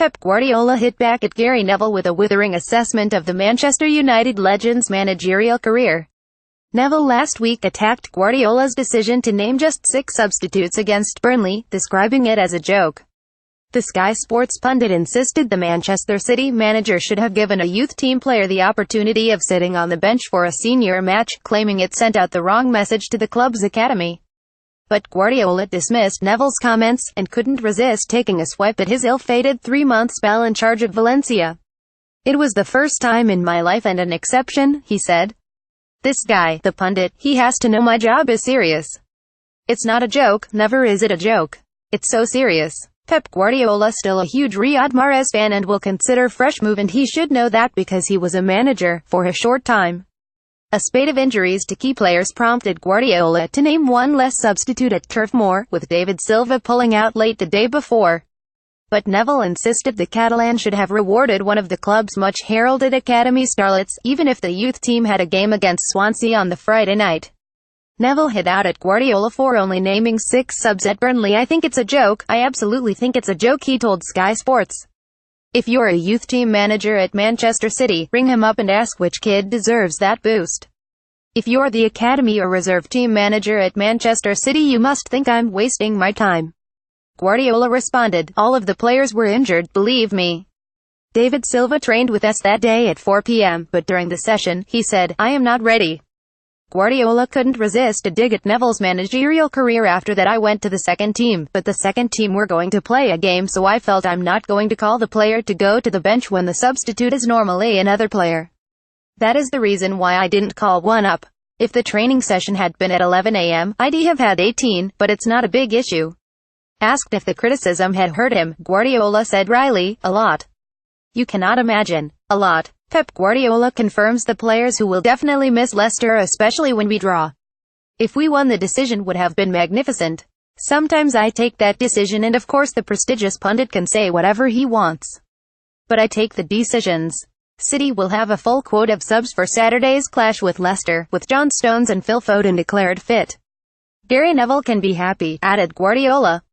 Pep Guardiola hit back at Gary Neville with a withering assessment of the Manchester United legend's managerial career. Neville last week attacked Guardiola's decision to name just 6 substitutes against Burnley, describing it as a joke. The Sky Sports pundit insisted the Manchester City manager should have given a youth team player the opportunity of sitting on the bench for a senior match, claiming it sent out the wrong message to the club's academy. But Guardiola dismissed Neville's comments, and couldn't resist taking a swipe at his ill-fated 3-month spell in charge at Valencia. "It was the first time in my life and an exception," he said. "This guy, the pundit, he has to know my job is serious. It's not a joke, never is it a joke. It's so serious." Pep Guardiola still a huge Riyad Mahrez fan and will consider fresh move, and he should know that because he was a manager for a short time. A spate of injuries to key players prompted Guardiola to name one less substitute at Turf Moor, with David Silva pulling out late the day before. But Neville insisted the Catalan should have rewarded one of the club's much-heralded academy starlets, even if the youth team had a game against Swansea on the Friday night. Neville hit out at Guardiola for only naming 6 subs at Burnley. "I think it's a joke. I absolutely think it's a joke," he told Sky Sports. "If you're a youth team manager at Manchester City, ring him up and ask which kid deserves that boost. If you're the academy or reserve team manager at Manchester City, you must think I'm wasting my time." Guardiola responded, "All of the players were injured, believe me. David Silva trained with us that day at 4 p.m, but during the session, he said, I am not ready." Guardiola couldn't resist a dig at Neville's managerial career after that. "I went to the second team, but the second team were going to play a game, so I felt I'm not going to call the player to go to the bench when the substitute is normally another player. That is the reason why I didn't call one up. If the training session had been at 11 a.m, I'd have had 18, but it's not a big issue." Asked if the criticism had hurt him, Guardiola said wryly, "A lot. You cannot imagine. A lot." Pep Guardiola confirms the players who will definitely miss Leicester, especially when we draw. "If we won, the decision would have been magnificent. Sometimes I take that decision, and of course the prestigious pundit can say whatever he wants. But I take the decisions." City will have a full quote of subs for Saturday's clash with Leicester, with John Stones and Phil Foden declared fit. "Gary Neville can be happy," added Guardiola.